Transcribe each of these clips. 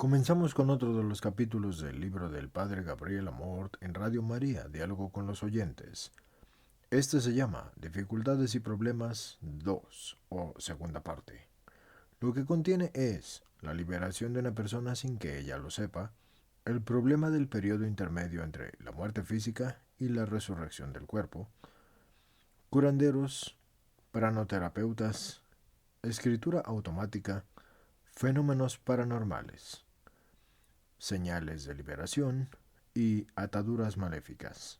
Comenzamos con otro de los capítulos del libro del Padre Gabriel Amort en Radio María, Diálogo con los oyentes. Este se llama Dificultades y Problemas 2 o segunda parte. Lo que contiene es la liberación de una persona sin que ella lo sepa, el problema del periodo intermedio entre la muerte física y la resurrección del cuerpo, curanderos, pranoterapeutas, escritura automática, fenómenos paranormales, señales de liberación y ataduras maléficas.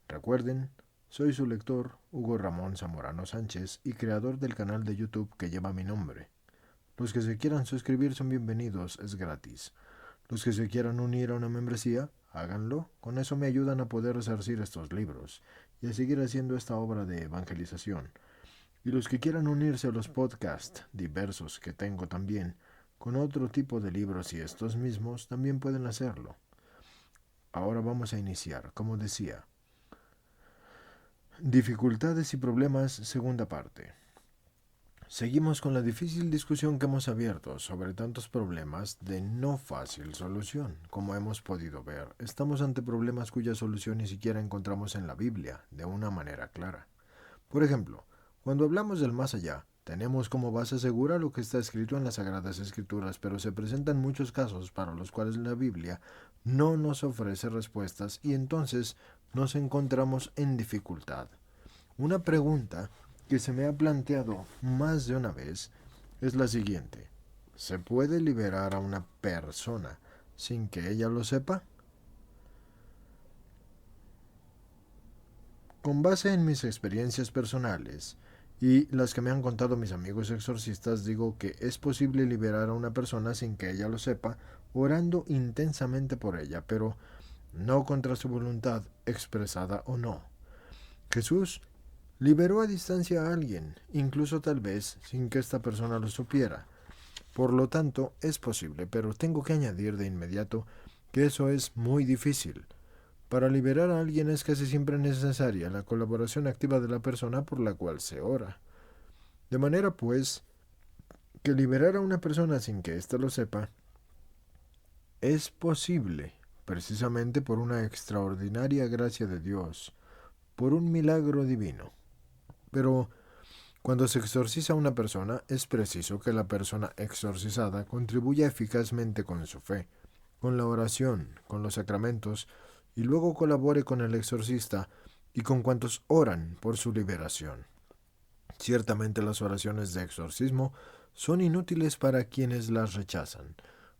Recuerden, soy su lector Hugo Ramón Zamorano Sánchez y creador del canal de YouTube que lleva mi nombre. Los que se quieran suscribir son bienvenidos, es gratis. Los que se quieran unir a una membresía, háganlo, con eso me ayudan a poder resarcir estos libros y a seguir haciendo esta obra de evangelización. Y los que quieran unirse a los podcasts diversos que tengo también, con otro tipo de libros y estos mismos, también pueden hacerlo. Ahora vamos a iniciar, como decía. Dificultades y problemas, segunda parte. Seguimos con la difícil discusión que hemos abierto sobre tantos problemas de no fácil solución. Como hemos podido ver, estamos ante problemas cuya solución ni siquiera encontramos en la Biblia, de una manera clara. Por ejemplo, cuando hablamos del más allá, tenemos como base segura lo que está escrito en las Sagradas Escrituras, pero se presentan muchos casos para los cuales la Biblia no nos ofrece respuestas y entonces nos encontramos en dificultad. Una pregunta que se me ha planteado más de una vez es la siguiente. ¿Se puede liberar a una persona sin que ella lo sepa? Con base en mis experiencias personales y las que me han contado mis amigos exorcistas, digo que es posible liberar a una persona sin que ella lo sepa, orando intensamente por ella, pero no contra su voluntad, expresada o no. Jesús liberó a distancia a alguien, incluso tal vez sin que esta persona lo supiera. Por lo tanto, es posible, pero tengo que añadir de inmediato que eso es muy difícil. Para liberar a alguien es casi siempre necesaria la colaboración activa de la persona por la cual se ora. De manera, pues, que liberar a una persona sin que ésta lo sepa es posible, precisamente por una extraordinaria gracia de Dios, por un milagro divino. Pero cuando se exorciza a una persona, es preciso que la persona exorcizada contribuya eficazmente con su fe, con la oración, con los sacramentos, y luego colabore con el exorcista y con cuantos oran por su liberación. Ciertamente las oraciones de exorcismo son inútiles para quienes las rechazan.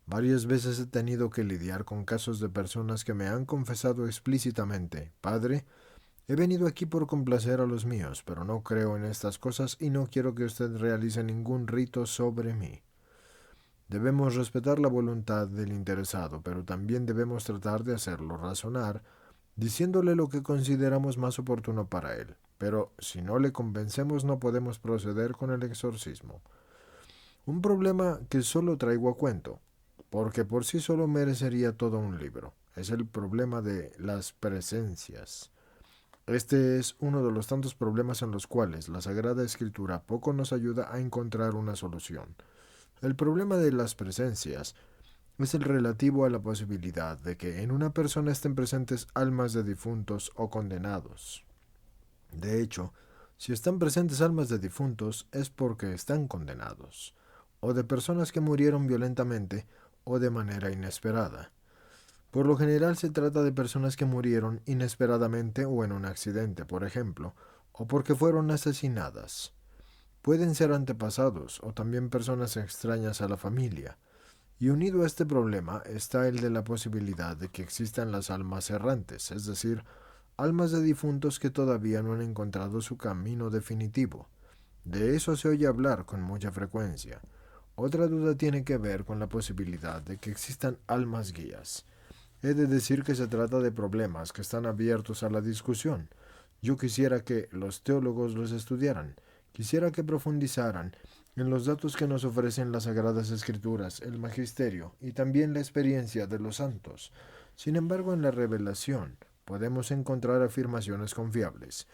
Varias veces he tenido que lidiar con casos de personas que me han confesado explícitamente, Padre, he venido aquí por complacer a los míos, pero no creo en estas cosas y no quiero que usted realice ningún rito sobre mí. Debemos respetar la voluntad del interesado, pero también debemos tratar de hacerlo razonar, diciéndole lo que consideramos más oportuno para él. Pero si no le convencemos no podemos proceder con el exorcismo. Un problema que solo traigo a cuento, porque por sí solo merecería todo un libro. Es el problema de las presencias. Este es uno de los tantos problemas en los cuales la Sagrada Escritura poco nos ayuda a encontrar una solución. El problema de las presencias es el relativo a la posibilidad de que en una persona estén presentes almas de difuntos o condenados. De hecho, si están presentes almas de difuntos es porque están condenados, o de personas que murieron violentamente o de manera inesperada. Por lo general se trata de personas que murieron inesperadamente o en un accidente, por ejemplo, o porque fueron asesinadas. Pueden ser antepasados o también personas extrañas a la familia. Y unido a este problema está el de la posibilidad de que existan las almas errantes, es decir, almas de difuntos que todavía no han encontrado su camino definitivo. De eso se oye hablar con mucha frecuencia. Otra duda tiene que ver con la posibilidad de que existan almas guías. He de decir que se trata de problemas que están abiertos a la discusión. Yo quisiera que los teólogos los estudiaran, quisiera que profundizaran en los datos que nos ofrecen las Sagradas Escrituras, el Magisterio y también la experiencia de los santos. Sin embargo, en la revelación podemos encontrar afirmaciones confiables.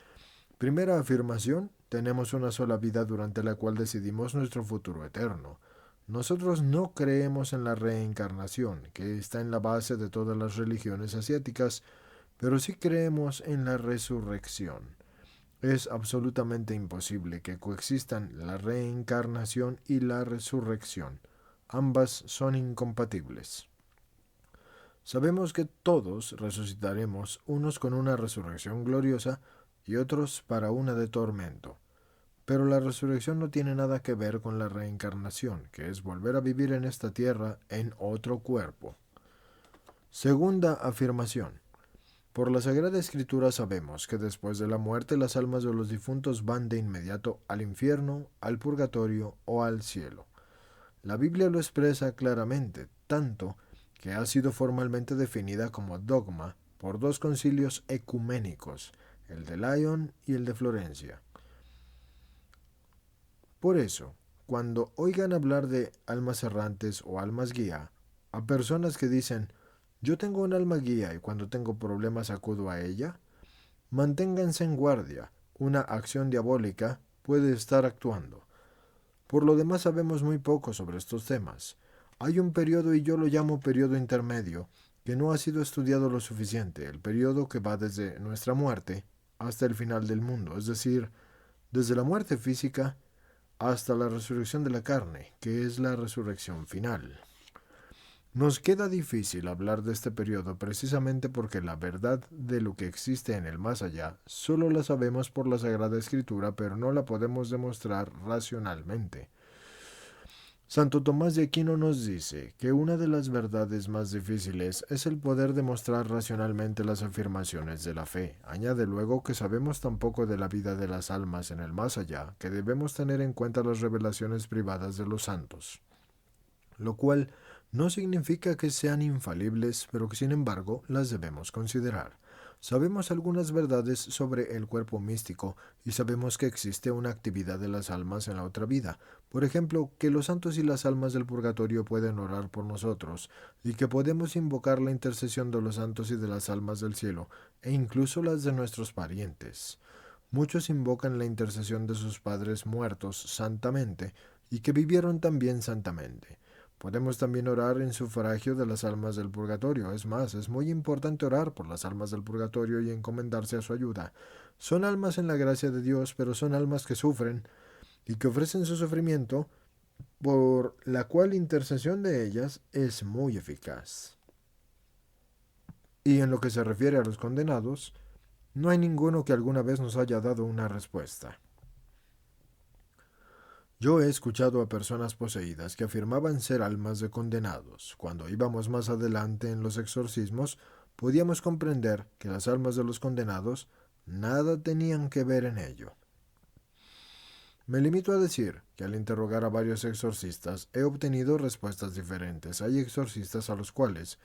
Primera afirmación, tenemos una sola vida durante la cual decidimos nuestro futuro eterno. Nosotros no creemos en la reencarnación, que está en la base de todas las religiones asiáticas, pero sí creemos en la resurrección. Es absolutamente imposible que coexistan la reencarnación y la resurrección. Ambas son incompatibles. Sabemos que todos resucitaremos, unos con una resurrección gloriosa y otros para una de tormento. Pero la resurrección no tiene nada que ver con la reencarnación, que es volver a vivir en esta tierra en otro cuerpo. Segunda afirmación. Por la Sagrada Escritura sabemos que después de la muerte las almas de los difuntos van de inmediato al infierno, al purgatorio o al cielo. La Biblia lo expresa claramente, tanto que ha sido formalmente definida como dogma por dos concilios ecuménicos, el de Lyon y el de Florencia. Por eso, cuando oigan hablar de almas errantes o almas guía, a personas que dicen, yo tengo un alma guía y cuando tengo problemas acudo a ella, manténganse en guardia, una acción diabólica puede estar actuando. Por lo demás sabemos muy poco sobre estos temas. Hay un periodo, y yo lo llamo periodo intermedio, que no ha sido estudiado lo suficiente, el periodo que va desde nuestra muerte hasta el final del mundo, es decir, desde la muerte física hasta la resurrección de la carne, que es la resurrección final. Nos queda difícil hablar de este periodo precisamente porque la verdad de lo que existe en el más allá solo la sabemos por la Sagrada Escritura, pero no la podemos demostrar racionalmente. Santo Tomás de Aquino nos dice que una de las verdades más difíciles es el poder demostrar racionalmente las afirmaciones de la fe. Añade luego que sabemos tan poco de la vida de las almas en el más allá que debemos tener en cuenta las revelaciones privadas de los santos, lo cual no significa que sean infalibles, pero que sin embargo las debemos considerar. Sabemos algunas verdades sobre el cuerpo místico y sabemos que existe una actividad de las almas en la otra vida. Por ejemplo, que los santos y las almas del purgatorio pueden orar por nosotros y que podemos invocar la intercesión de los santos y de las almas del cielo e incluso las de nuestros parientes. Muchos invocan la intercesión de sus padres muertos santamente y que vivieron también santamente. Podemos también orar en sufragio de las almas del purgatorio. Es más, es muy importante orar por las almas del purgatorio y encomendarse a su ayuda. Son almas en la gracia de Dios, pero son almas que sufren y que ofrecen su sufrimiento, por la cual la intercesión de ellas es muy eficaz. Y en lo que se refiere a los condenados, no hay ninguno que alguna vez nos haya dado una respuesta. Yo he escuchado a personas poseídas que afirmaban ser almas de condenados. Cuando íbamos más adelante en los exorcismos, podíamos comprender que las almas de los condenados nada tenían que ver en ello. Me limito a decir que al interrogar a varios exorcistas he obtenido respuestas diferentes. Hay exorcistas a los cuales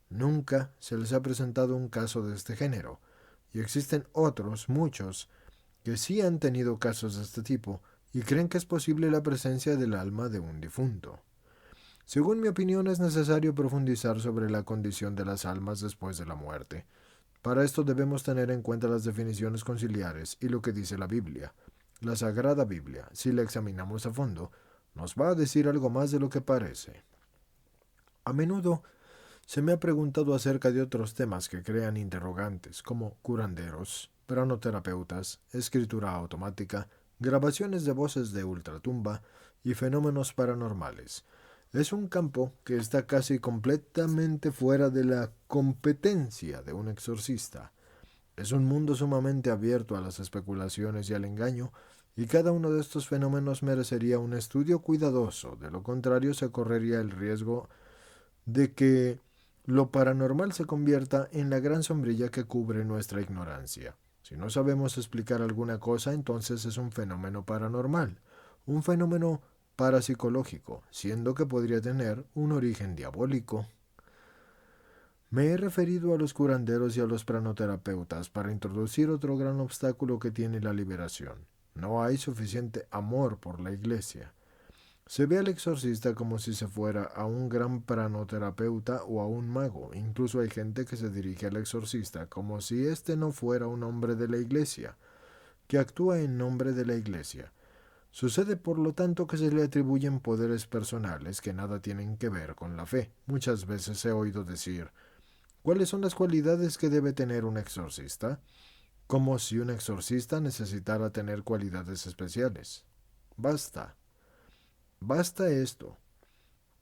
nunca se les ha presentado un caso de este género, y existen otros, muchos, que sí han tenido casos de este tipo y creen que es posible la presencia del alma de un difunto. Según mi opinión, es necesario profundizar sobre la condición de las almas después de la muerte. Para esto debemos tener en cuenta las definiciones conciliares y lo que dice la Biblia. La Sagrada Biblia, si la examinamos a fondo, nos va a decir algo más de lo que parece. A menudo se me ha preguntado acerca de otros temas que crean interrogantes, como curanderos, pranoterapeutas, escritura automática, grabaciones de voces de ultratumba y fenómenos paranormales. Es un campo que está casi completamente fuera de la competencia de un exorcista. Es un mundo sumamente abierto a las especulaciones y al engaño, y cada uno de estos fenómenos merecería un estudio cuidadoso, de lo contrario se correría el riesgo de que lo paranormal se convierta en la gran sombrilla que cubre nuestra ignorancia. Si no sabemos explicar alguna cosa, entonces es un fenómeno paranormal, un fenómeno parapsicológico, siendo que podría tener un origen diabólico. Me he referido a los curanderos y a los pranoterapeutas para introducir otro gran obstáculo que tiene la liberación. No hay suficiente amor por la Iglesia. Se ve al exorcista como si se fuera a un gran pranoterapeuta o a un mago. Incluso hay gente que se dirige al exorcista como si éste no fuera un hombre de la Iglesia, que actúa en nombre de la Iglesia. Sucede por lo tanto que se le atribuyen poderes personales que nada tienen que ver con la fe. Muchas veces he oído decir, ¿cuáles son las cualidades que debe tener un exorcista? Como si un exorcista necesitara tener cualidades especiales. Basta, basta esto.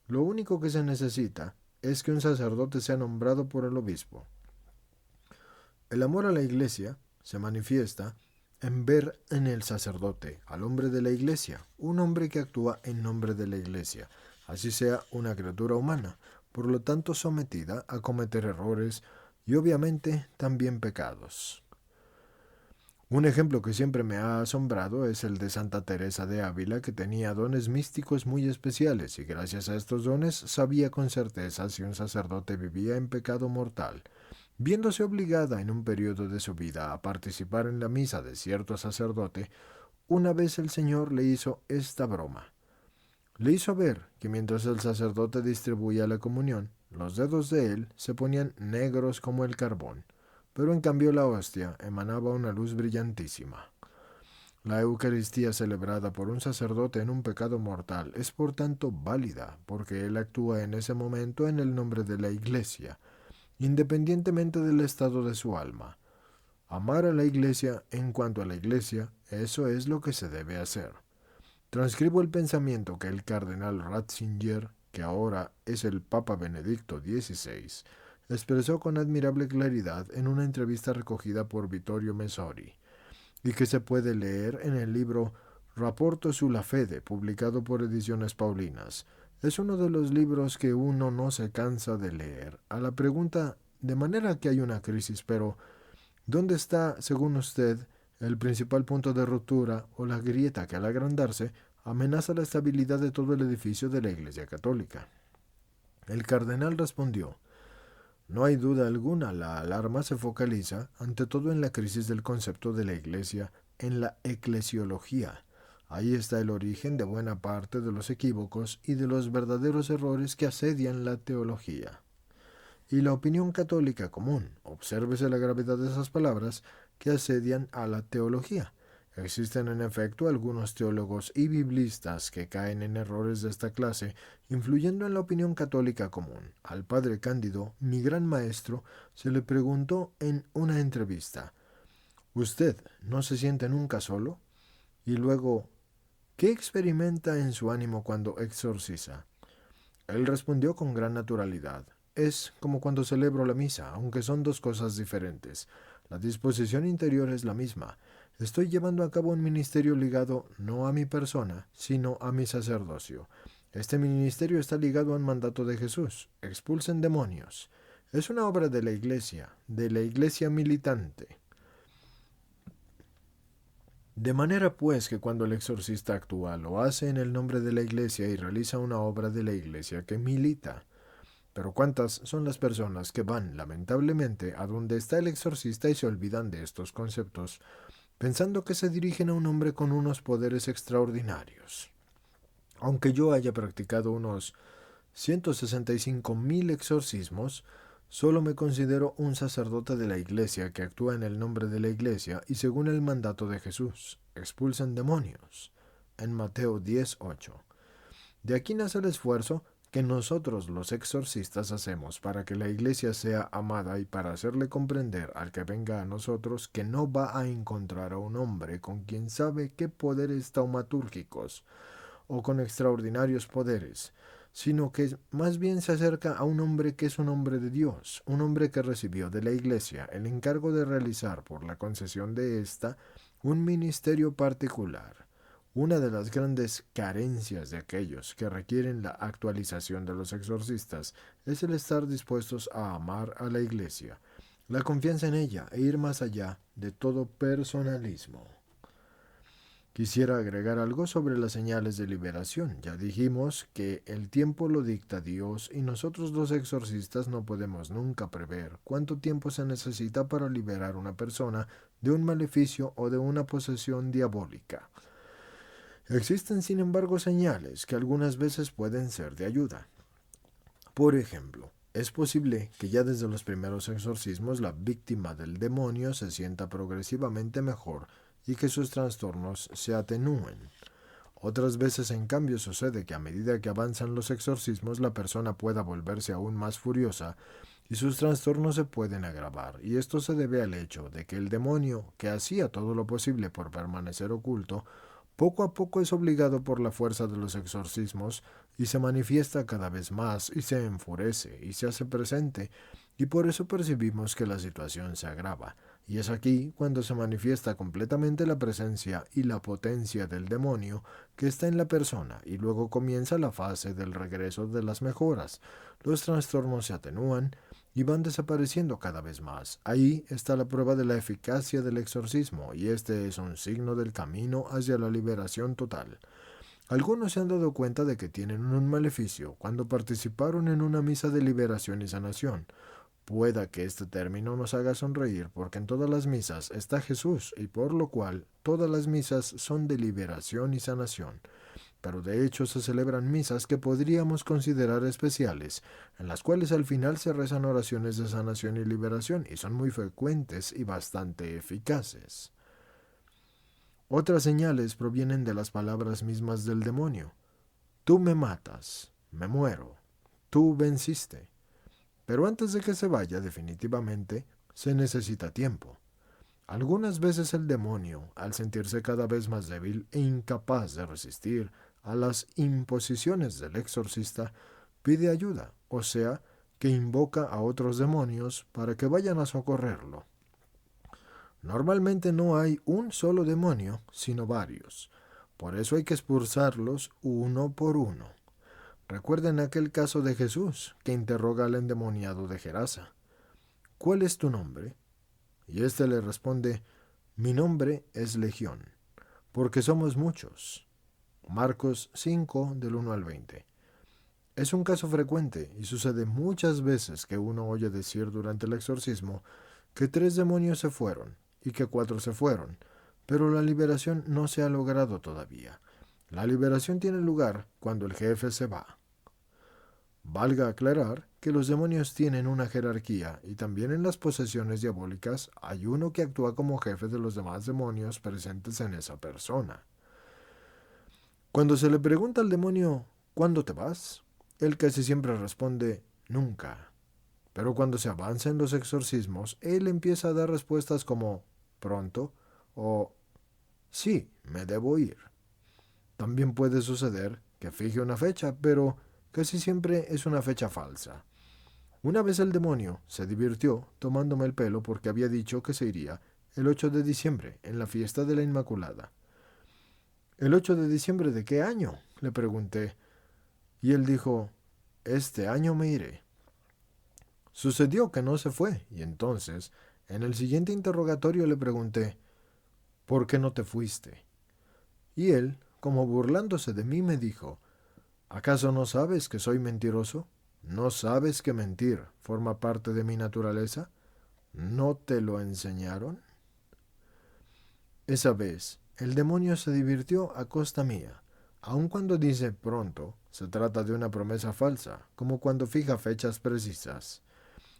Lo único que se necesita es que un sacerdote sea nombrado por el obispo. El amor a la iglesia se manifiesta en ver en el sacerdote al hombre de la iglesia, un hombre que actúa en nombre de la iglesia, así sea una criatura humana, por lo tanto sometida a cometer errores y obviamente también pecados. Un ejemplo que siempre me ha asombrado es el de Santa Teresa de Ávila, que tenía dones místicos muy especiales y gracias a estos dones sabía con certeza si un sacerdote vivía en pecado mortal. Viéndose obligada en un periodo de su vida a participar en la misa de cierto sacerdote, una vez el Señor le hizo esta broma. Le hizo ver que mientras el sacerdote distribuía la comunión, los dedos de él se ponían negros como el carbón, pero en cambio la hostia emanaba una luz brillantísima. La Eucaristía celebrada por un sacerdote en un pecado mortal es por tanto válida, porque él actúa en ese momento en el nombre de la Iglesia, independientemente del estado de su alma. Amar a la Iglesia en cuanto a la Iglesia, eso es lo que se debe hacer. Transcribo el pensamiento que el cardenal Ratzinger, que ahora es el Papa Benedicto XVI, expresó con admirable claridad en una entrevista recogida por Vittorio Messori, y que se puede leer en el libro Rapporto sulla Fede, publicado por Ediciones Paulinas. Es uno de los libros que uno no se cansa de leer. A la pregunta, de manera que hay una crisis, pero ¿dónde está, según usted, el principal punto de ruptura o la grieta que al agrandarse amenaza la estabilidad de todo el edificio de la Iglesia Católica? El cardenal respondió, no hay duda alguna, la alarma se focaliza ante todo en la crisis del concepto de la Iglesia en la eclesiología. Ahí está el origen de buena parte de los equívocos y de los verdaderos errores que asedian la teología. Y la opinión católica común, obsérvese la gravedad de esas palabras, que asedian a la teología. Existen en efecto algunos teólogos y biblistas que caen en errores de esta clase, influyendo en la opinión católica común. Al padre Cándido, mi gran maestro, se le preguntó en una entrevista, ¿usted no se siente nunca solo? Y luego, ¿qué experimenta en su ánimo cuando exorciza? Él respondió con gran naturalidad, es como cuando celebro la misa, aunque son dos cosas diferentes. La disposición interior es la misma. Estoy llevando a cabo un ministerio ligado no a mi persona, sino a mi sacerdocio. Este ministerio está ligado a un mandato de Jesús. Expulsen demonios. Es una obra de la iglesia militante. De manera pues que cuando el exorcista actúa lo hace en el nombre de la iglesia y realiza una obra de la iglesia que milita. Pero ¿cuántas son las personas que van, lamentablemente, a donde está el exorcista y se olvidan de estos conceptos, pensando que se dirigen a un hombre con unos poderes extraordinarios? Aunque yo haya practicado unos 165.000 exorcismos, solo me considero un sacerdote de la Iglesia que actúa en el nombre de la Iglesia y según el mandato de Jesús. Expulsan demonios. En Mateo 10:8. De aquí nace el esfuerzo que nosotros los exorcistas hacemos para que la Iglesia sea amada y para hacerle comprender al que venga a nosotros que no va a encontrar a un hombre con quien sabe qué poderes taumatúrgicos o con extraordinarios poderes, sino que más bien se acerca a un hombre que es un hombre de Dios, un hombre que recibió de la Iglesia el encargo de realizar por la concesión de ésta un ministerio particular. Una de las grandes carencias de aquellos que requieren la actualización de los exorcistas es el estar dispuestos a amar a la Iglesia, la confianza en ella e ir más allá de todo personalismo. Quisiera agregar algo sobre las señales de liberación. Ya dijimos que el tiempo lo dicta Dios y nosotros los exorcistas no podemos nunca prever cuánto tiempo se necesita para liberar a una persona de un maleficio o de una posesión diabólica. Existen, sin embargo, señales que algunas veces pueden ser de ayuda. Por ejemplo, es posible que ya desde los primeros exorcismos la víctima del demonio se sienta progresivamente mejor y que sus trastornos se atenúen. Otras veces, en cambio, sucede que a medida que avanzan los exorcismos, la persona pueda volverse aún más furiosa y sus trastornos se pueden agravar, y esto se debe al hecho de que el demonio, que hacía todo lo posible por permanecer oculto, poco a poco es obligado por la fuerza de los exorcismos y se manifiesta cada vez más y se enfurece y se hace presente, y por eso percibimos que la situación se agrava. Y es aquí cuando se manifiesta completamente la presencia y la potencia del demonio que está en la persona, y luego comienza la fase del regreso de las mejoras. Los trastornos se atenúan y van desapareciendo cada vez más. Ahí está la prueba de la eficacia del exorcismo, y este es un signo del camino hacia la liberación total. Algunos se han dado cuenta de que tienen un maleficio cuando participaron en una misa de liberación y sanación. Pueda que este término nos haga sonreír, porque en todas las misas está Jesús, y por lo cual todas las misas son de liberación y sanación. Pero de hecho se celebran misas que podríamos considerar especiales, en las cuales al final se rezan oraciones de sanación y liberación, y son muy frecuentes y bastante eficaces. Otras señales provienen de las palabras mismas del demonio. Tú me matas, me muero, tú venciste. Pero antes de que se vaya definitivamente, se necesita tiempo. Algunas veces el demonio, al sentirse cada vez más débil e incapaz de resistir a las imposiciones del exorcista, pide ayuda, o sea, que invoca a otros demonios para que vayan a socorrerlo. Normalmente no hay un solo demonio, sino varios. Por eso hay que expulsarlos uno por uno. Recuerden aquel caso de Jesús, que interroga al endemoniado de Gerasa. ¿Cuál es tu nombre? Y éste le responde, mi nombre es Legión, porque somos muchos. Marcos 5, del 1 al 20. Es un caso frecuente y sucede muchas veces que uno oye decir durante el exorcismo que 3 demonios se fueron y que 4 se fueron, pero la liberación no se ha logrado todavía. La liberación tiene lugar cuando el jefe se va. Valga aclarar que los demonios tienen una jerarquía, y también en las posesiones diabólicas hay uno que actúa como jefe de los demás demonios presentes en esa persona. Cuando se le pregunta al demonio ¿cuándo te vas?, él casi siempre responde nunca. Pero cuando se avanza en los exorcismos, él empieza a dar respuestas como pronto o sí, me debo ir. También puede suceder que fije una fecha, pero casi siempre es una fecha falsa. Una vez el demonio se divirtió tomándome el pelo porque había dicho que se iría el 8 de diciembre, en la fiesta de la Inmaculada. ¿El 8 de diciembre de qué año?, le pregunté, y él dijo, este año me iré. Sucedió que no se fue, y entonces, en el siguiente interrogatorio le pregunté, ¿por qué no te fuiste? Y él, como burlándose de mí, me dijo, ¿acaso no sabes que soy mentiroso? ¿No sabes que mentir forma parte de mi naturaleza? ¿No te lo enseñaron? Esa vez, el demonio se divirtió a costa mía. Aun cuando dice pronto, se trata de una promesa falsa, como cuando fija fechas precisas.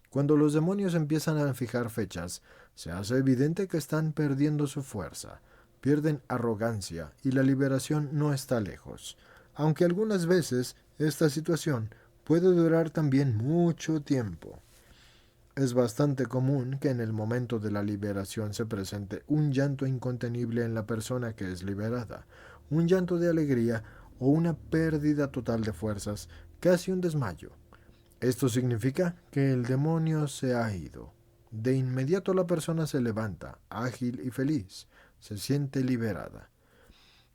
Cuando los demonios empiezan a fijar fechas, se hace evidente que están perdiendo su fuerza, pierden arrogancia y la liberación no está lejos, aunque algunas veces esta situación puede durar también mucho tiempo. Es bastante común que en el momento de la liberación se presente un llanto incontenible en la persona que es liberada, un llanto de alegría o una pérdida total de fuerzas, casi un desmayo. Esto significa que el demonio se ha ido. De inmediato la persona se levanta, ágil y feliz, se siente liberada.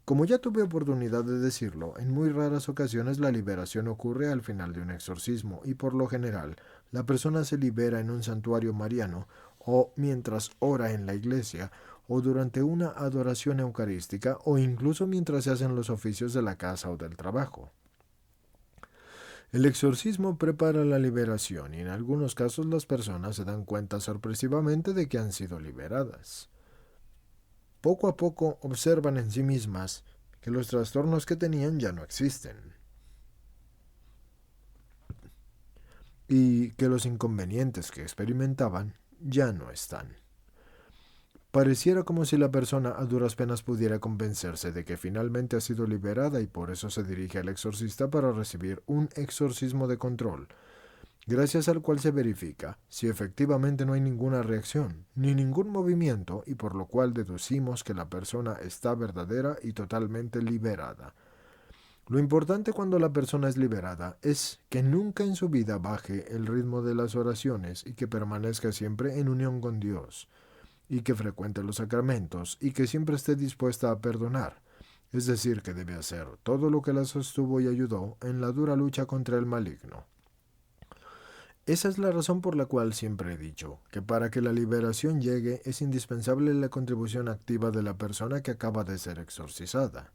Como ya tuve oportunidad de decirlo, en muy raras ocasiones la liberación ocurre al final de un exorcismo y por lo general la persona se libera en un santuario mariano o mientras ora en la iglesia o durante una adoración eucarística o incluso mientras se hacen los oficios de la casa o del trabajo. El exorcismo prepara la liberación y en algunos casos las personas se dan cuenta sorpresivamente de que han sido liberadas. Poco a poco observan en sí mismas que los trastornos que tenían ya no existen y que los inconvenientes que experimentaban ya no están. Pareciera como si la persona a duras penas pudiera convencerse de que finalmente ha sido liberada y por eso se dirige al exorcista para recibir un exorcismo de control, gracias al cual se verifica si efectivamente no hay ninguna reacción, ni ningún movimiento, y por lo cual deducimos que la persona está verdadera y totalmente liberada. Lo importante cuando la persona es liberada es que nunca en su vida baje el ritmo de las oraciones y que permanezca siempre en unión con Dios, y que frecuente los sacramentos y que siempre esté dispuesta a perdonar. Es decir, que debe hacer todo lo que la sostuvo y ayudó en la dura lucha contra el maligno. Esa es la razón por la cual siempre he dicho que para que la liberación llegue es indispensable la contribución activa de la persona que acaba de ser exorcizada.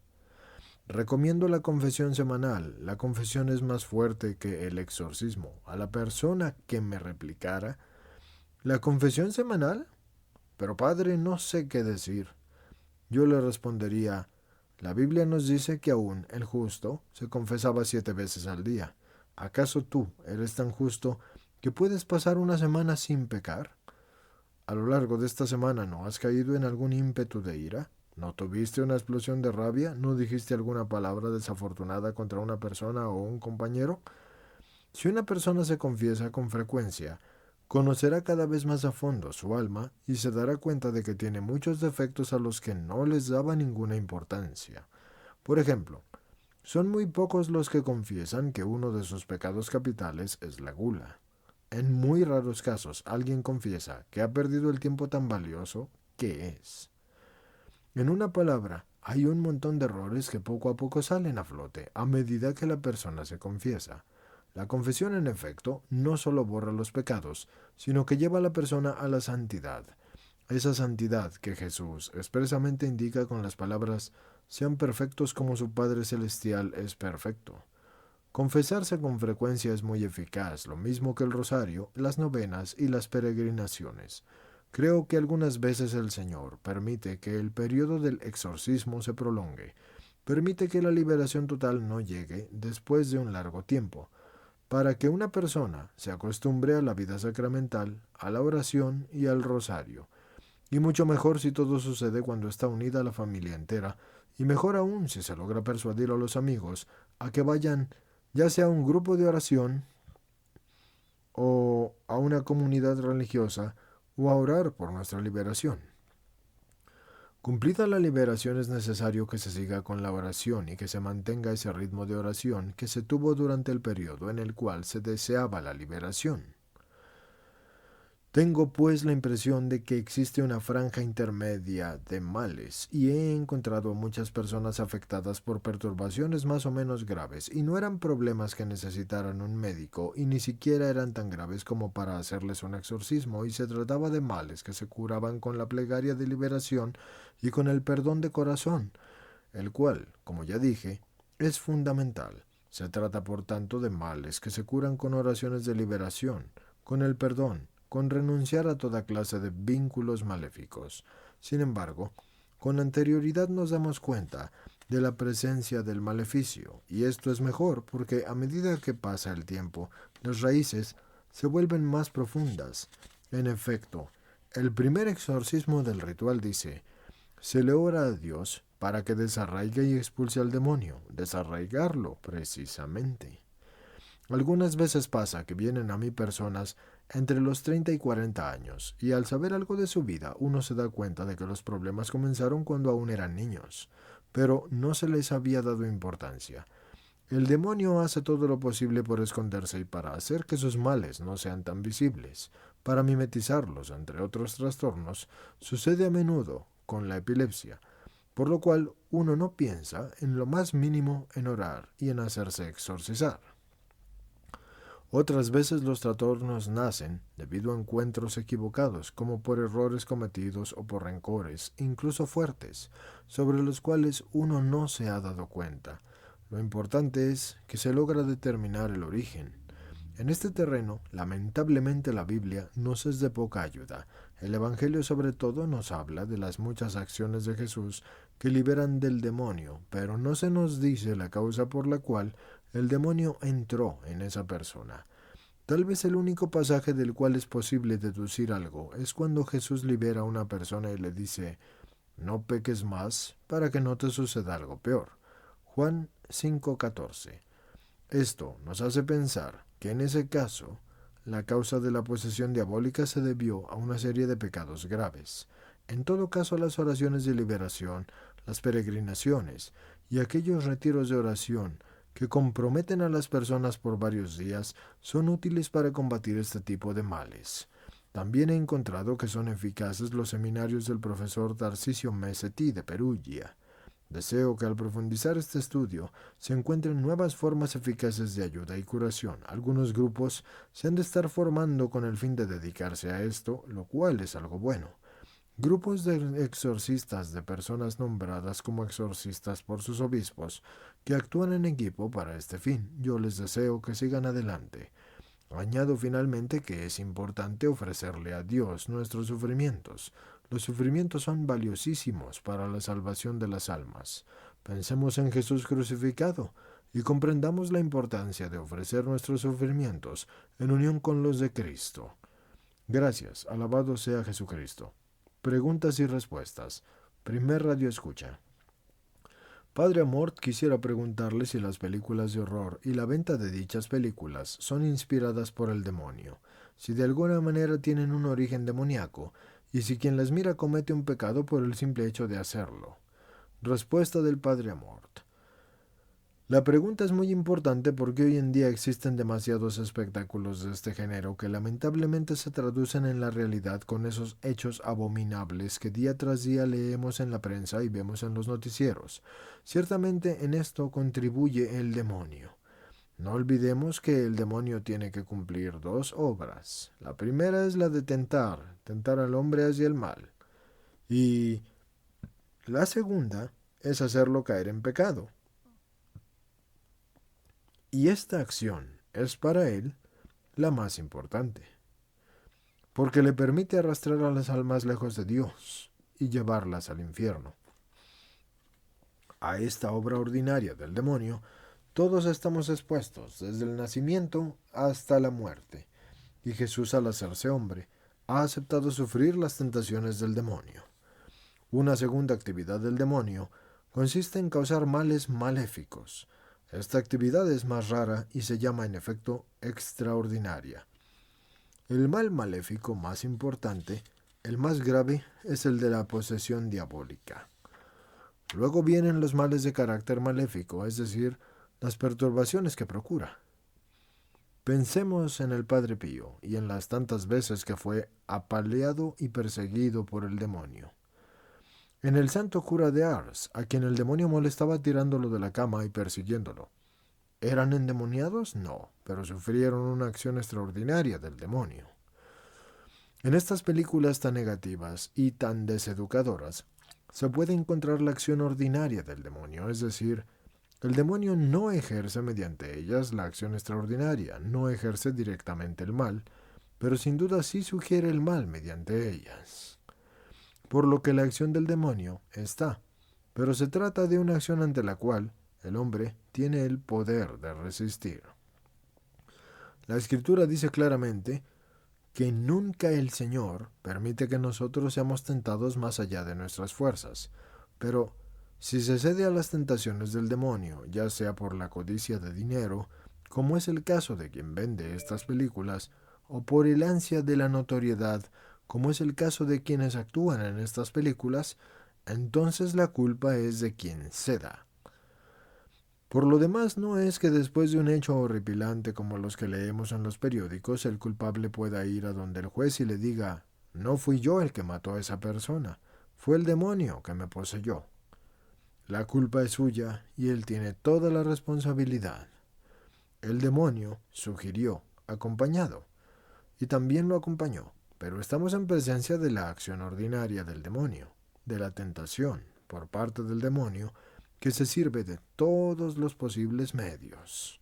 Recomiendo la confesión semanal. La confesión es más fuerte que el exorcismo. A la persona que me replicara, ¿la confesión semanal? Pero padre, no sé qué decir. Yo le respondería, la Biblia nos dice que aún el justo se confesaba 7 veces al día. ¿Acaso tú eres tan justo que puedes pasar una semana sin pecar? ¿A lo largo de esta semana no has caído en algún ímpetu de ira? ¿No tuviste una explosión de rabia? ¿No dijiste alguna palabra desafortunada contra una persona o un compañero? Si una persona se confiesa con frecuencia, conocerá cada vez más a fondo su alma y se dará cuenta de que tiene muchos defectos a los que no les daba ninguna importancia. Por ejemplo, son muy pocos los que confiesan que uno de sus pecados capitales es la gula. En muy raros casos alguien confiesa que ha perdido el tiempo tan valioso que es. En una palabra, hay un montón de errores que poco a poco salen a flote a medida que la persona se confiesa. La confesión, en efecto, no solo borra los pecados, sino que lleva a la persona a la santidad. Esa santidad que Jesús expresamente indica con las palabras «sean perfectos como su Padre Celestial es perfecto». Confesarse con frecuencia es muy eficaz, lo mismo que el rosario, las novenas y las peregrinaciones. Creo que algunas veces el Señor permite que el periodo del exorcismo se prolongue, permite que la liberación total no llegue después de un largo tiempo, para que una persona se acostumbre a la vida sacramental, a la oración y al rosario. Y mucho mejor si todo sucede cuando está unida la familia entera, y mejor aún si se logra persuadir a los amigos a que vayan ya sea a un grupo de oración o a una comunidad religiosa o a orar por nuestra liberación. Cumplida la liberación es necesario que se siga con la oración y que se mantenga ese ritmo de oración que se tuvo durante el periodo en el cual se deseaba la liberación. Tengo pues la impresión de que existe una franja intermedia de males y he encontrado muchas personas afectadas por perturbaciones más o menos graves y no eran problemas que necesitaran un médico y ni siquiera eran tan graves como para hacerles un exorcismo y se trataba de males que se curaban con la plegaria de liberación y con el perdón de corazón, el cual, como ya dije, es fundamental. Se trata por tanto de males que se curan con oraciones de liberación, con el perdón, con renunciar a toda clase de vínculos maléficos. Sin embargo, con anterioridad nos damos cuenta de la presencia del maleficio, y esto es mejor porque a medida que pasa el tiempo, las raíces se vuelven más profundas. En efecto, el primer exorcismo del ritual dice, se le ora a Dios para que desarraigue y expulse al demonio, desarraigarlo precisamente. Algunas veces pasa que vienen a mí personas entre los 30 y 40 años, y al saber algo de su vida uno se da cuenta de que los problemas comenzaron cuando aún eran niños, pero no se les había dado importancia. El demonio hace todo lo posible por esconderse y para hacer que sus males no sean tan visibles, para mimetizarlos, entre otros trastornos, sucede a menudo con la epilepsia, por lo cual uno no piensa en lo más mínimo en orar y en hacerse exorcizar. Otras veces los trastornos nacen debido a encuentros equivocados, como por errores cometidos o por rencores, incluso fuertes, sobre los cuales uno no se ha dado cuenta. Lo importante es que se logra determinar el origen. En este terreno, lamentablemente la Biblia nos es de poca ayuda. El Evangelio sobre todo nos habla de las muchas acciones de Jesús que liberan del demonio, pero no se nos dice la causa por la cual el demonio entró en esa persona. Tal vez el único pasaje del cual es posible deducir algo es cuando Jesús libera a una persona y le dice, no peques más para que no te suceda algo peor. Juan 5:14. Esto nos hace pensar que en ese caso, la causa de la posesión diabólica se debió a una serie de pecados graves. En todo caso, las oraciones de liberación, las peregrinaciones y aquellos retiros de oración que comprometen a las personas por varios días son útiles para combatir este tipo de males. También he encontrado que son eficaces los seminarios del profesor Tarcisio Mesetti de Perugia. Deseo que al profundizar este estudio se encuentren nuevas formas eficaces de ayuda y curación. Algunos grupos se han de estar formando con el fin de dedicarse a esto, lo cual es algo bueno. Grupos de exorcistas de personas nombradas como exorcistas por sus obispos que actúan en equipo para este fin. Yo les deseo que sigan adelante. Añado finalmente que es importante ofrecerle a Dios nuestros sufrimientos. Los sufrimientos son valiosísimos para la salvación de las almas. Pensemos en Jesús crucificado y comprendamos la importancia de ofrecer nuestros sufrimientos en unión con los de Cristo. Gracias, alabado sea Jesucristo. Preguntas y respuestas. Primer radio escucha. Padre Amort, quisiera preguntarle si las películas de horror y la venta de dichas películas son inspiradas por el demonio, si de alguna manera tienen un origen demoníaco, y si quien las mira comete un pecado por el simple hecho de hacerlo. Respuesta del Padre Amort. La pregunta es muy importante porque hoy en día existen demasiados espectáculos de este género que lamentablemente se traducen en la realidad con esos hechos abominables que día tras día leemos en la prensa y vemos en los noticieros. Ciertamente en esto contribuye el demonio. No olvidemos que el demonio tiene que cumplir dos obras. La primera es la de tentar al hombre hacia el mal. Y la segunda es hacerlo caer en pecado. Y esta acción es para él la más importante, porque le permite arrastrar a las almas lejos de Dios y llevarlas al infierno. A esta obra ordinaria del demonio, todos estamos expuestos desde el nacimiento hasta la muerte, y Jesús, al hacerse hombre, ha aceptado sufrir las tentaciones del demonio. Una segunda actividad del demonio consiste en causar males maléficos. Esta actividad es más rara y se llama en efecto extraordinaria. El mal maléfico más importante, el más grave, es el de la posesión diabólica. Luego vienen los males de carácter maléfico, es decir, las perturbaciones que procura. Pensemos en el Padre Pío y en las tantas veces que fue apaleado y perseguido por el demonio. En el santo cura de Ars, a quien el demonio molestaba tirándolo de la cama y persiguiéndolo. ¿Eran endemoniados? No, pero sufrieron una acción extraordinaria del demonio. En estas películas tan negativas y tan deseducadoras, se puede encontrar la acción ordinaria del demonio, es decir, el demonio no ejerce mediante ellas la acción extraordinaria, no ejerce directamente el mal, pero sin duda sí sugiere el mal mediante ellas. Por lo que la acción del demonio está, pero se trata de una acción ante la cual el hombre tiene el poder de resistir. La Escritura dice claramente que nunca el Señor permite que nosotros seamos tentados más allá de nuestras fuerzas, pero si se cede a las tentaciones del demonio, ya sea por la codicia de dinero, como es el caso de quien vende estas películas, o por el ansia de la notoriedad, como es el caso de quienes actúan en estas películas, entonces la culpa es de quien ceda. Por lo demás, no es que después de un hecho horripilante como los que leemos en los periódicos, el culpable pueda ir a donde el juez y le diga, no fui yo el que mató a esa persona, fue el demonio que me poseyó. La culpa es suya y él tiene toda la responsabilidad. El demonio sugirió, acompañado, y también lo acompañó, pero estamos en presencia de la acción ordinaria del demonio, de la tentación por parte del demonio, que se sirve de todos los posibles medios.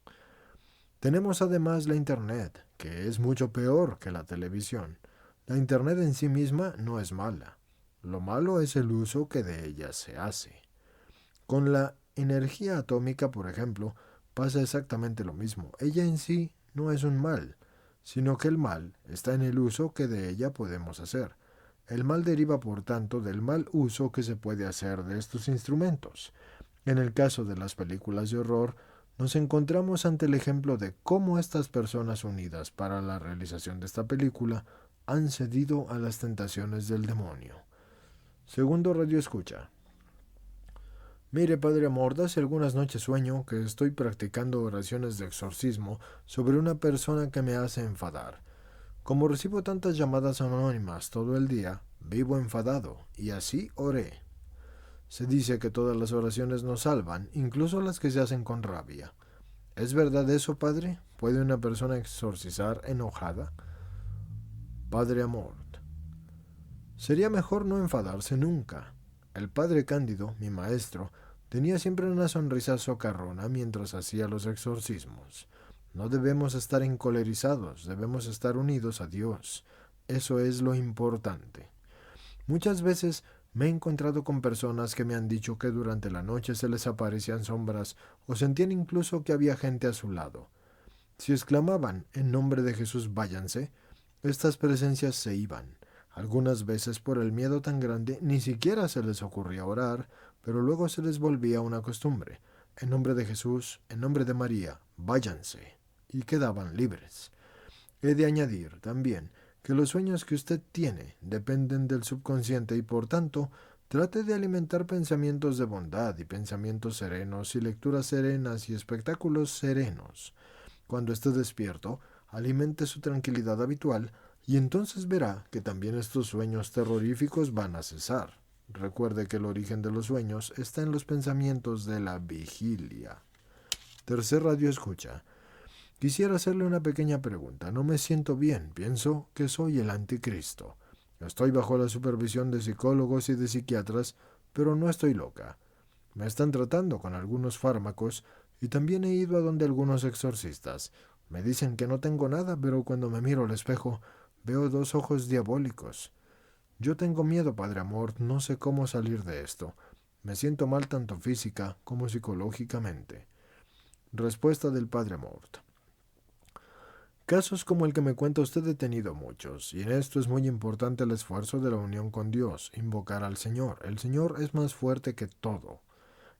Tenemos además la Internet, que es mucho peor que la televisión. La Internet en sí misma no es mala. Lo malo es el uso que de ella se hace. Con la energía atómica, por ejemplo, pasa exactamente lo mismo. Ella en sí no es un mal, sino que el mal está en el uso que de ella podemos hacer. El mal deriva, por tanto, del mal uso que se puede hacer de estos instrumentos. En el caso de las películas de horror, nos encontramos ante el ejemplo de cómo estas personas unidas para la realización de esta película han cedido a las tentaciones del demonio. Segundo radio escucha. Mire, padre Amor, hace algunas noches sueño que estoy practicando oraciones de exorcismo sobre una persona que me hace enfadar. Como recibo tantas llamadas anónimas todo el día, vivo enfadado, y así oré. Se dice que todas las oraciones nos salvan, incluso las que se hacen con rabia. ¿Es verdad eso, padre? ¿Puede una persona exorcizar enojada? Padre Amor. Sería mejor no enfadarse nunca. El padre Cándido, mi maestro, tenía siempre una sonrisa socarrona mientras hacía los exorcismos. No debemos estar encolerizados, debemos estar unidos a Dios. Eso es lo importante. Muchas veces me he encontrado con personas que me han dicho que durante la noche se les aparecían sombras o sentían incluso que había gente a su lado. Si exclamaban en nombre de Jesús váyanse, estas presencias se iban. Algunas veces por el miedo tan grande ni siquiera se les ocurría orar, pero luego se les volvía una costumbre. En nombre de Jesús, en nombre de María, váyanse. Y quedaban libres. He de añadir también que los sueños que usted tiene dependen del subconsciente y por tanto trate de alimentar pensamientos de bondad y pensamientos serenos y lecturas serenas y espectáculos serenos. Cuando esté despierto, alimente su tranquilidad habitual y entonces verá que también estos sueños terroríficos van a cesar. Recuerde que el origen de los sueños está en los pensamientos de la vigilia. Tercer radio escucha. Quisiera hacerle una pequeña pregunta. No me siento bien. Pienso que soy el anticristo. Estoy bajo la supervisión de psicólogos y de psiquiatras, pero no estoy loca. Me están tratando con algunos fármacos y también he ido a donde algunos exorcistas. Me dicen que no tengo nada, pero cuando me miro al espejo veo dos ojos diabólicos. Yo tengo miedo, padre Amor, no sé cómo salir de esto. Me siento mal tanto física como psicológicamente. Respuesta del padre Amort. Casos como el que me cuenta usted he tenido muchos, y en esto es muy importante el esfuerzo de la unión con Dios, invocar al Señor. El Señor es más fuerte que todo.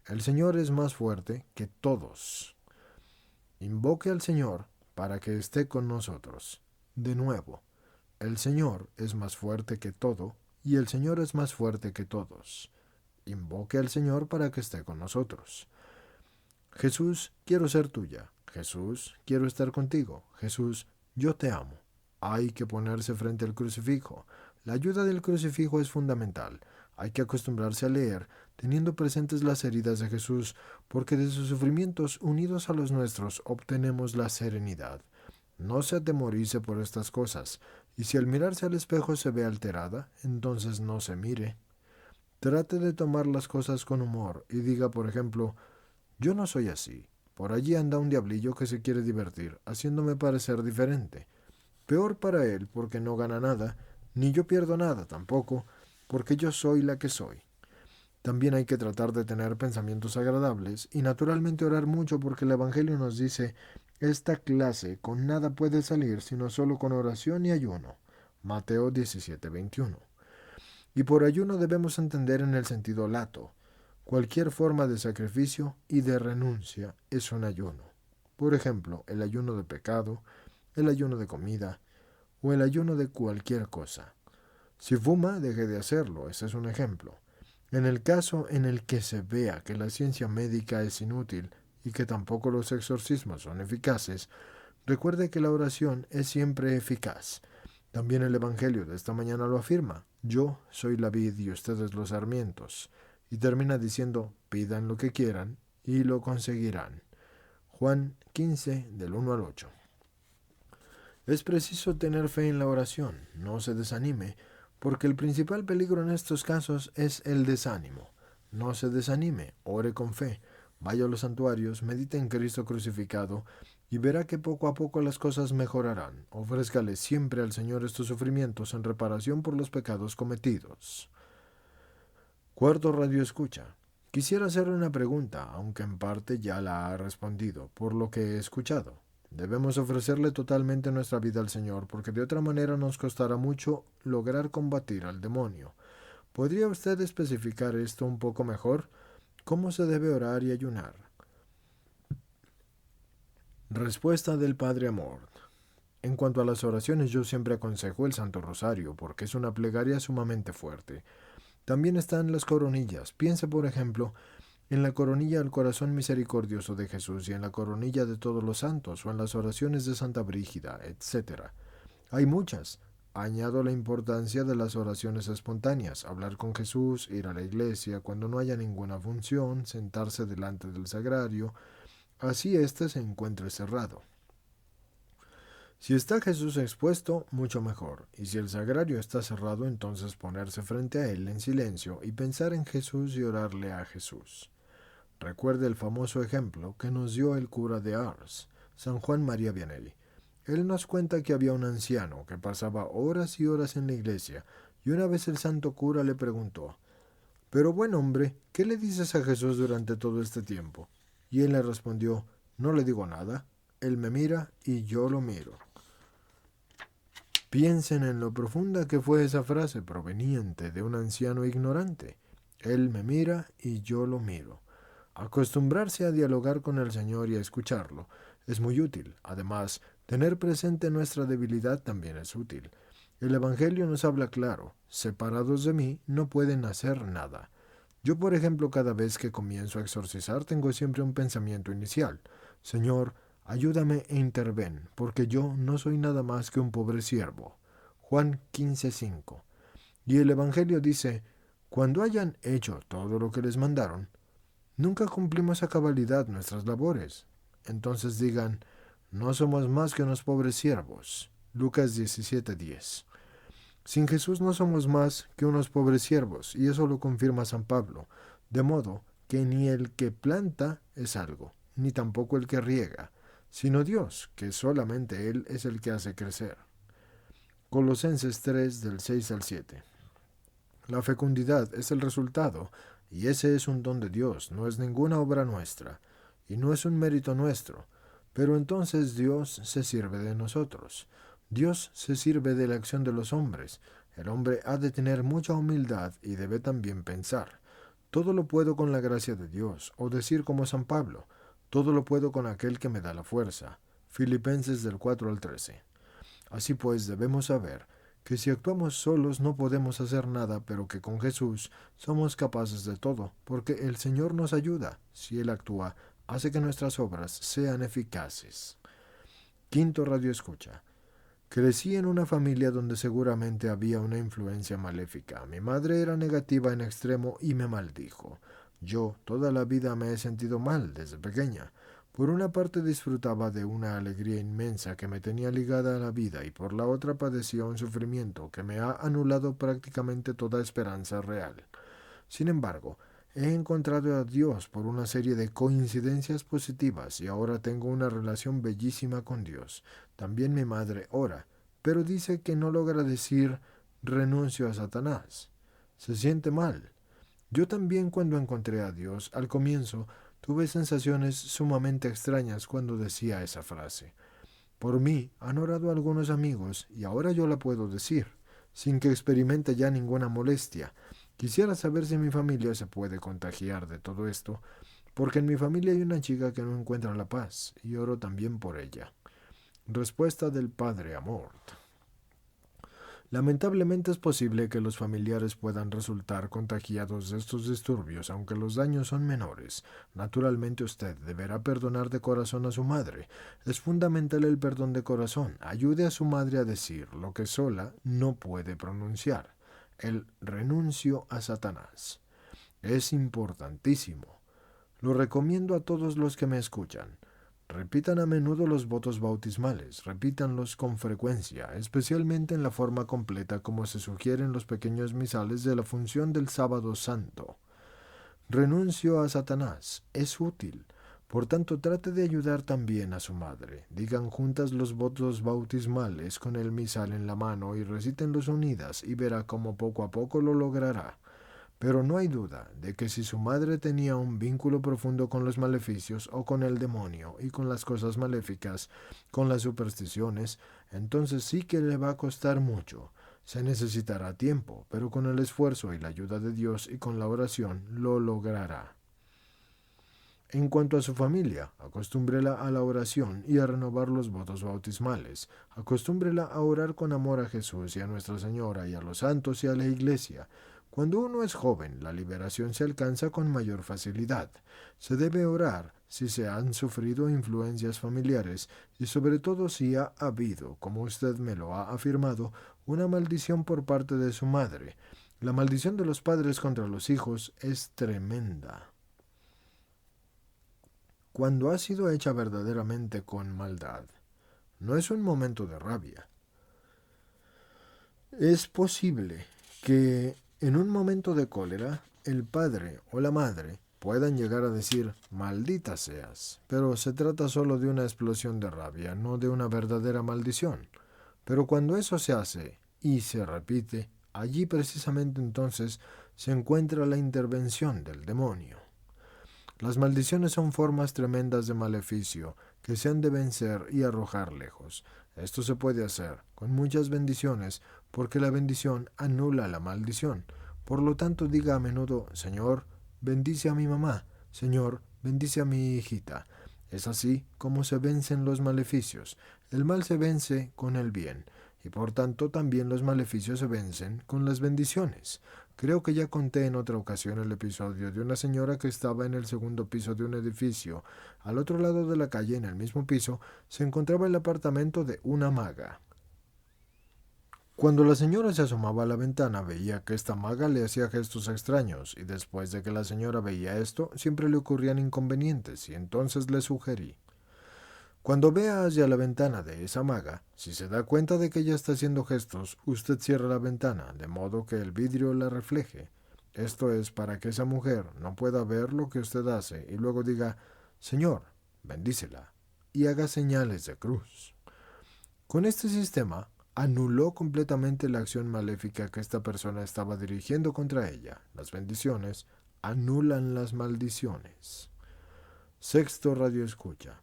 El Señor es más fuerte que todos. Invoque al Señor para que esté con nosotros. De nuevo, el Señor es más fuerte que todo, y el Señor es más fuerte que todos. Invoque al Señor para que esté con nosotros. Jesús, quiero ser tuya. Jesús, quiero estar contigo. Jesús, yo te amo. Hay que ponerse frente al crucifijo. La ayuda del crucifijo es fundamental. Hay que acostumbrarse a leer, teniendo presentes las heridas de Jesús, porque de sus sufrimientos unidos a los nuestros obtenemos la serenidad. No se atemorice por estas cosas, y si al mirarse al espejo se ve alterada, entonces no se mire. Trate de tomar las cosas con humor y diga, por ejemplo, yo no soy así. Por allí anda un diablillo que se quiere divertir, haciéndome parecer diferente. Peor para él, porque no gana nada, ni yo pierdo nada tampoco, porque yo soy la que soy. También hay que tratar de tener pensamientos agradables y naturalmente orar mucho porque el Evangelio nos dice, esta clase con nada puede salir sino solo con oración y ayuno. Mateo 17:21. Y por ayuno debemos entender en el sentido lato. Cualquier forma de sacrificio y de renuncia es un ayuno. Por ejemplo, el ayuno de pecado, el ayuno de comida o el ayuno de cualquier cosa. Si fuma, deje de hacerlo, ese es un ejemplo. En el caso en el que se vea que la ciencia médica es inútil y que tampoco los exorcismos son eficaces, recuerde que la oración es siempre eficaz. También el Evangelio de esta mañana lo afirma. Yo soy la vid y ustedes los sarmientos. Y termina diciendo, pidan lo que quieran y lo conseguirán. Juan 15, del 1 al 8. Es preciso tener fe en la oración, no se desanime, porque el principal peligro en estos casos es el desánimo. No se desanime, ore con fe, vaya a los santuarios, medite en Cristo crucificado y verá que poco a poco las cosas mejorarán. Ofrézcale siempre al Señor estos sufrimientos en reparación por los pecados cometidos. Cuarto radio escucha. Quisiera hacerle una pregunta, aunque en parte ya la ha respondido, por lo que he escuchado. Debemos ofrecerle totalmente nuestra vida al Señor, porque de otra manera nos costará mucho lograr combatir al demonio. ¿Podría usted especificar esto un poco mejor? ¿Cómo se debe orar y ayunar? Respuesta del Padre Amor. En cuanto a las oraciones, yo siempre aconsejo el Santo Rosario, porque es una plegaria sumamente fuerte. También están las coronillas. Piense, por ejemplo, en la coronilla del corazón misericordioso de Jesús y en la coronilla de todos los santos, o en las oraciones de Santa Brígida, etc. Hay muchas. Añado la importancia de las oraciones espontáneas, hablar con Jesús, ir a la iglesia cuando no haya ninguna función, sentarse delante del sagrario, así éste se encuentre cerrado. Si está Jesús expuesto, mucho mejor, y si el sagrario está cerrado, entonces ponerse frente a él en silencio y pensar en Jesús y orarle a Jesús. Recuerde el famoso ejemplo que nos dio el cura de Ars, San Juan María Vianney. Él nos cuenta que había un anciano que pasaba horas y horas en la iglesia, y una vez el santo cura le preguntó: «Pero buen hombre, ¿qué le dices a Jesús durante todo este tiempo?». Y él le respondió: «No le digo nada, él me mira y yo lo miro». Piensen en lo profunda que fue esa frase proveniente de un anciano ignorante. Él me mira y yo lo miro. Acostumbrarse a dialogar con el Señor y a escucharlo es muy útil. Además, tener presente nuestra debilidad también es útil. El Evangelio nos habla claro: separados de mí no pueden hacer nada. Yo, por ejemplo, cada vez que comienzo a exorcizar tengo siempre un pensamiento inicial: Señor, ayúdame e interven, porque yo no soy nada más que un pobre siervo. Juan 15:5. Y el Evangelio dice: cuando hayan hecho todo lo que les mandaron, nunca cumplimos a cabalidad nuestras labores. Entonces digan: no somos más que unos pobres siervos. Lucas 17:10. Sin Jesús no somos más que unos pobres siervos, y eso lo confirma San Pablo, de modo que ni el que planta es algo, ni tampoco el que riega, sino Dios, que solamente Él es el que hace crecer. Colosenses 3 del 6 al 7. La fecundidad es el resultado, y ese es un don de Dios, no es ninguna obra nuestra, y no es un mérito nuestro, pero entonces Dios se sirve de nosotros. Dios se sirve de la acción de los hombres. El hombre ha de tener mucha humildad y debe también pensar: todo lo puedo con la gracia de Dios, o decir como San Pablo: todo lo puedo con aquel que me da la fuerza. Filipenses del 4 al 13. Así pues, debemos saber que si actuamos solos no podemos hacer nada, pero que con Jesús somos capaces de todo, porque el Señor nos ayuda. Si Él actúa, hace que nuestras obras sean eficaces. Quinto radio escucha. Crecí en una familia donde seguramente había una influencia maléfica. Mi madre era negativa en extremo y me maldijo. Yo toda la vida me he sentido mal desde pequeña. Por una parte disfrutaba de una alegría inmensa que me tenía ligada a la vida, y por la otra padecía un sufrimiento que me ha anulado prácticamente toda esperanza real. Sin embargo, he encontrado a Dios por una serie de coincidencias positivas y ahora tengo una relación bellísima con Dios. También mi madre ora, pero dice que no logra decir renuncio a Satanás. Se siente mal. Yo también, cuando encontré a Dios, al comienzo tuve sensaciones sumamente extrañas cuando decía esa frase. Por mí han orado algunos amigos y ahora yo la puedo decir, sin que experimente ya ninguna molestia. Quisiera saber si mi familia se puede contagiar de todo esto, porque en mi familia hay una chica que no encuentra la paz, y oro también por ella. Respuesta del Padre Amort. Lamentablemente es posible que los familiares puedan resultar contagiados de estos disturbios, aunque los daños son menores. Naturalmente usted deberá perdonar de corazón a su madre. Es fundamental el perdón de corazón. Ayude a su madre a decir lo que sola no puede pronunciar: el renuncio a Satanás. Es importantísimo. Lo recomiendo a todos los que me escuchan. Repitan a menudo los votos bautismales, repítanlos con frecuencia, especialmente en la forma completa como se sugiere en los pequeños misales de la función del Sábado Santo. Renuncio a Satanás. Es útil. Por tanto, trate de ayudar también a su madre. Digan juntas los votos bautismales con el misal en la mano y recítenlos unidas, y verá cómo poco a poco lo logrará. Pero no hay duda de que si su madre tenía un vínculo profundo con los maleficios o con el demonio y con las cosas maléficas, con las supersticiones, entonces sí que le va a costar mucho. Se necesitará tiempo, pero con el esfuerzo y la ayuda de Dios y con la oración lo logrará. En cuanto a su familia, acostúmbrela a la oración y a renovar los votos bautismales. Acostúmbrela a orar con amor a Jesús y a Nuestra Señora y a los santos y a la Iglesia. Cuando uno es joven, la liberación se alcanza con mayor facilidad. Se debe orar si se han sufrido influencias familiares y sobre todo si ha habido, como usted me lo ha afirmado, una maldición por parte de su madre. La maldición de los padres contra los hijos es tremenda. Cuando ha sido hecha verdaderamente con maldad, no es un momento de rabia. Es posible que en un momento de cólera el padre o la madre puedan llegar a decir maldita seas, pero se trata solo de una explosión de rabia, no de una verdadera maldición. Pero cuando eso se hace y se repite, allí precisamente entonces se encuentra la intervención del demonio. Las maldiciones son formas tremendas de maleficio que se han de vencer y arrojar lejos. Esto se puede hacer con muchas bendiciones porque la bendición anula la maldición. Por lo tanto, diga a menudo, Señor, bendice a mi mamá, Señor, bendice a mi hijita. Es así como se vencen los maleficios. El mal se vence con el bien, y por tanto también los maleficios se vencen con las bendiciones. Creo que ya conté en otra ocasión el episodio de una señora que estaba en el segundo piso de un edificio. Al otro lado de la calle, en el mismo piso, se encontraba el apartamento de una maga. Cuando la señora se asomaba a la ventana veía que esta maga le hacía gestos extraños, y después de que la señora veía esto, siempre le ocurrían inconvenientes, y entonces le sugerí: cuando vea hacia la ventana de esa maga, si se da cuenta de que ella está haciendo gestos, usted cierra la ventana, de modo que el vidrio la refleje. Esto es para que esa mujer no pueda ver lo que usted hace y luego diga, Señor, bendícela, y haga señales de cruz. Con este sistema, anuló completamente la acción maléfica que esta persona estaba dirigiendo contra ella. Las bendiciones anulan las maldiciones. Sexto Radio Escucha.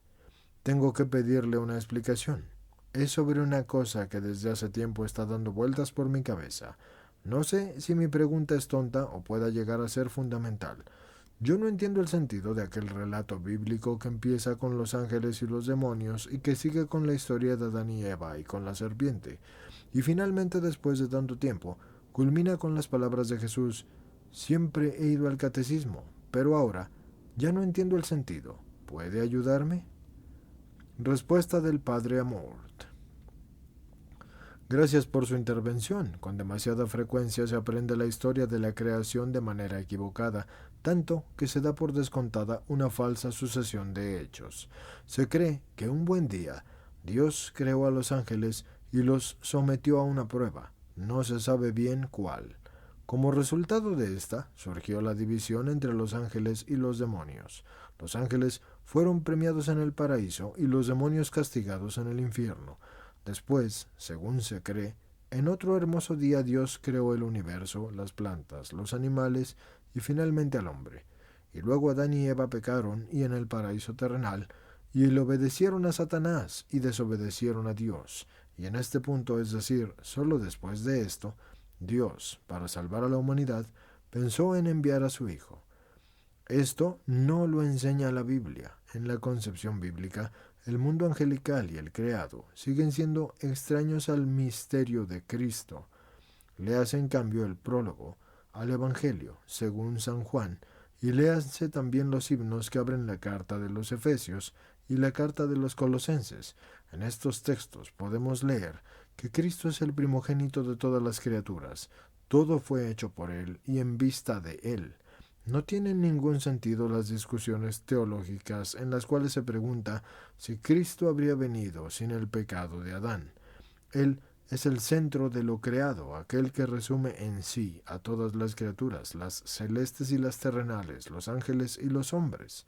Tengo que pedirle una explicación. Es sobre una cosa que desde hace tiempo está dando vueltas por mi cabeza. No sé si mi pregunta es tonta o pueda llegar a ser fundamental. Yo no entiendo el sentido de aquel relato bíblico que empieza con los ángeles y los demonios y que sigue con la historia de Adán y Eva y con la serpiente. Y finalmente, después de tanto tiempo, culmina con las palabras de Jesús: siempre he ido al catecismo, pero ahora ya no entiendo el sentido. ¿Puede ayudarme? Respuesta del Padre Amort. Gracias por su intervención. Con demasiada frecuencia se aprende la historia de la creación de manera equivocada, tanto que se da por descontada una falsa sucesión de hechos. Se cree que un buen día Dios creó a los ángeles y los sometió a una prueba. No se sabe bien cuál. Como resultado de esta, surgió la división entre los ángeles y los demonios. Los ángeles fueron premiados en el paraíso y los demonios castigados en el infierno. Después, según se cree, en otro hermoso día Dios creó el universo, las plantas, los animales y finalmente al hombre. Y luego Adán y Eva pecaron y en el paraíso terrenal, y le obedecieron a Satanás y desobedecieron a Dios. Y en este punto, es decir, solo después de esto, Dios, para salvar a la humanidad, pensó en enviar a su Hijo. Esto no lo enseña la Biblia. En la concepción bíblica, el mundo angelical y el creado siguen siendo extraños al misterio de Cristo. Léase en cambio el prólogo al Evangelio, según San Juan, y léanse también los himnos que abren la carta de los Efesios y la carta de los Colosenses. En estos textos podemos leer que Cristo es el primogénito de todas las criaturas. Todo fue hecho por Él y en vista de Él. No tienen ningún sentido las discusiones teológicas en las cuales se pregunta si Cristo habría venido sin el pecado de Adán. Él es el centro de lo creado, aquel que resume en sí a todas las criaturas, las celestes y las terrenales, los ángeles y los hombres.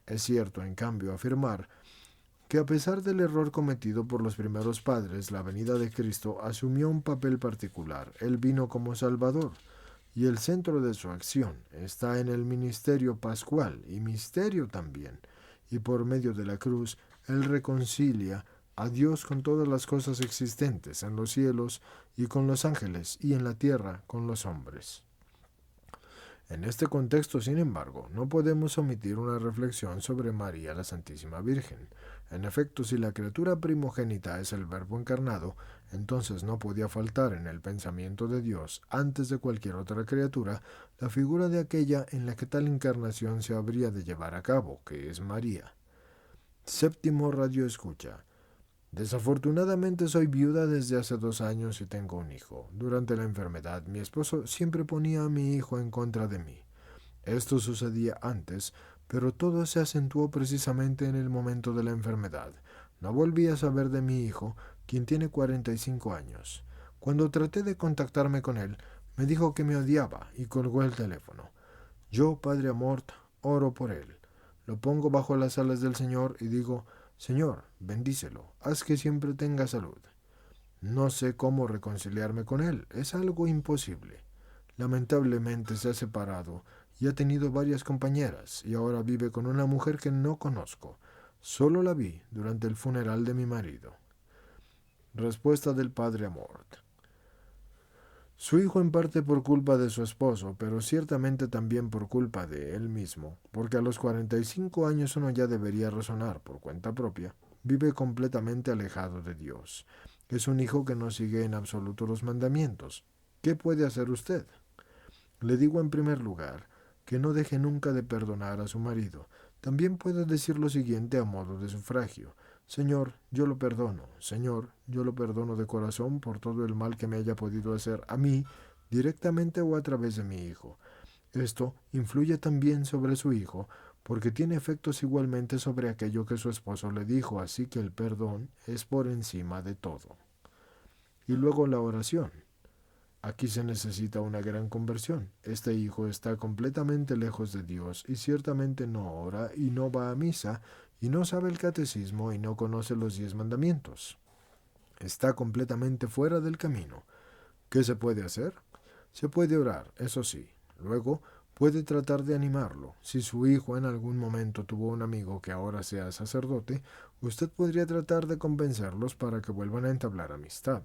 Es cierto, en cambio, afirmar que a pesar del error cometido por los primeros padres, la venida de Cristo asumió un papel particular. Él vino como Salvador. y el centro de su acción está en el ministerio pascual y misterio también, y por medio de la cruz Él reconcilia a Dios con todas las cosas existentes en los cielos y con los ángeles y en la tierra con los hombres. En este contexto, sin embargo, no podemos omitir una reflexión sobre María la Santísima Virgen. En efecto, si la criatura primogénita es el Verbo encarnado, entonces no podía faltar en el pensamiento de Dios, antes de cualquier otra criatura, la figura de aquella en la que tal encarnación se habría de llevar a cabo, que es María. Séptimo radio escucha. Desafortunadamente soy viuda desde hace 2 años y tengo un hijo. Durante la enfermedad, mi esposo siempre ponía a mi hijo en contra de mí. Esto sucedía antes, pero todo se acentuó precisamente en el momento de la enfermedad. No volví a saber de mi hijo, quien tiene 45 años. Cuando traté de contactarme con él, me dijo que me odiaba y colgó el teléfono. Yo, Padre Amort, oro por él. Lo pongo bajo las alas del Señor y digo, Señor, bendícelo, haz que siempre tenga salud. No sé cómo reconciliarme con él, es algo imposible. Lamentablemente se ha separado y ha tenido varias compañeras y ahora vive con una mujer que no conozco. Solo la vi durante el funeral de mi marido. Respuesta del Padre Amort. Su hijo en parte por culpa de su esposo, pero ciertamente también por culpa de él mismo, porque a los 45 años uno ya debería razonar por cuenta propia. Vive completamente alejado de Dios. Es un hijo que no sigue en absoluto los mandamientos. ¿Qué puede hacer usted? Le digo en primer lugar que no deje nunca de perdonar a su marido. También puede decir lo siguiente a modo de sufragio. Señor, yo lo perdono. Señor, yo lo perdono de corazón por todo el mal que me haya podido hacer a mí, directamente o a través de mi hijo. Esto influye también sobre su hijo, porque tiene efectos igualmente sobre aquello que su esposo le dijo, así que el perdón es por encima de todo. Y luego la oración. Aquí se necesita una gran conversión. Este hijo está completamente lejos de Dios y ciertamente no ora y no va a misa y no sabe el catecismo y no conoce los 10 mandamientos. Está completamente fuera del camino. ¿Qué se puede hacer? Se puede orar, eso sí. Luego puede tratar de animarlo. Si su hijo en algún momento tuvo un amigo que ahora sea sacerdote, usted podría tratar de convencerlos para que vuelvan a entablar amistad.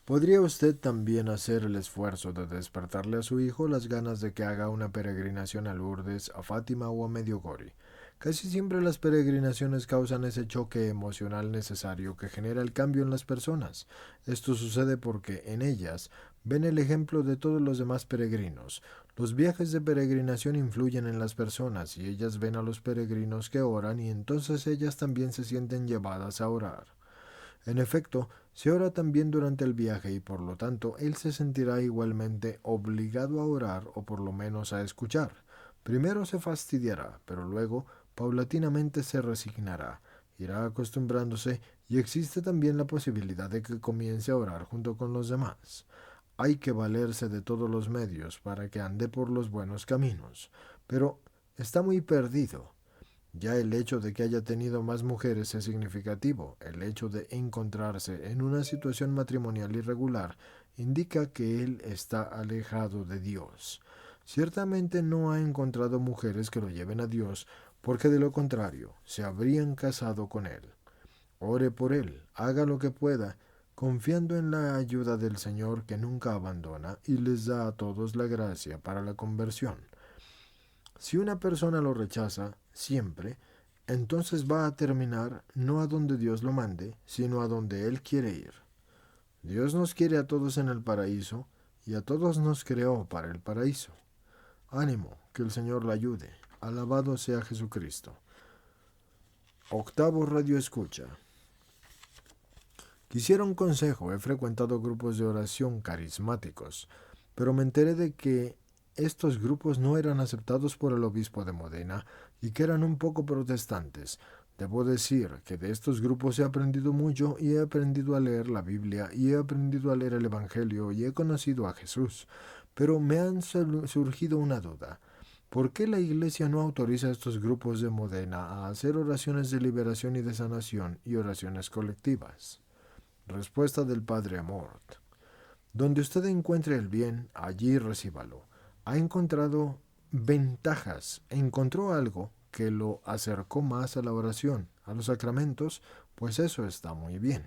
¿Podría usted también hacer el esfuerzo de despertarle a su hijo las ganas de que haga una peregrinación a Lourdes, a Fátima o a Medjugorje? Casi siempre las peregrinaciones causan ese choque emocional necesario que genera el cambio en las personas. Esto sucede porque en ellas ven el ejemplo de todos los demás peregrinos. Los viajes de peregrinación influyen en las personas y ellas ven a los peregrinos que oran y entonces ellas también se sienten llevadas a orar. En efecto, se ora también durante el viaje y por lo tanto él se sentirá igualmente obligado a orar o por lo menos a escuchar. Primero se fastidiará, pero luego paulatinamente se resignará, irá acostumbrándose y existe también la posibilidad de que comience a orar junto con los demás. Hay que valerse de todos los medios para que ande por los buenos caminos, pero está muy perdido. Ya el hecho de que haya tenido más mujeres es significativo. El hecho de encontrarse en una situación matrimonial irregular indica que él está alejado de Dios. Ciertamente no ha encontrado mujeres que lo lleven a Dios, porque de lo contrario se habrían casado con él. Ore por él, haga lo que pueda, confiando en la ayuda del Señor que nunca abandona y les da a todos la gracia para la conversión. Si una persona lo rechaza siempre, entonces va a terminar no a donde Dios lo mande, sino a donde Él quiere ir. Dios nos quiere a todos en el paraíso y a todos nos creó para el paraíso. Ánimo, que el Señor la ayude. Alabado sea Jesucristo. Octavo radio escucha. Quisiera un consejo. He frecuentado grupos de oración carismáticos, pero me enteré de que estos grupos no eran aceptados por el obispo de Modena y que eran un poco protestantes. Debo decir que de estos grupos he aprendido mucho y he aprendido a leer la Biblia y he aprendido a leer el Evangelio y he conocido a Jesús. Pero me ha surgido una duda. ¿Por qué la Iglesia no autoriza a estos grupos de Modena a hacer oraciones de liberación y de sanación y oraciones colectivas? Respuesta del Padre Amort. Donde usted encuentre el bien, allí recíbalo. Ha encontrado ventajas, encontró algo que lo acercó más a la oración, a los sacramentos, pues eso está muy bien.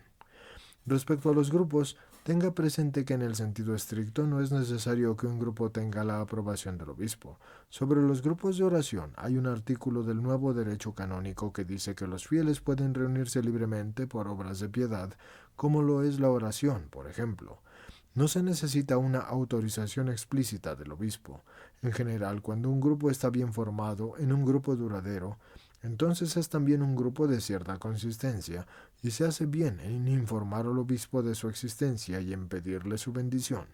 Respecto a los grupos, tenga presente que en el sentido estricto no es necesario que un grupo tenga la aprobación del obispo. Sobre los grupos de oración hay un artículo del nuevo derecho canónico que dice que los fieles pueden reunirse libremente por obras de piedad, como lo es la oración, por ejemplo. No se necesita una autorización explícita del obispo. En general, cuando un grupo está bien formado, en un grupo duradero, entonces es también un grupo de cierta consistencia, y se hace bien en informar al obispo de su existencia y en pedirle su bendición.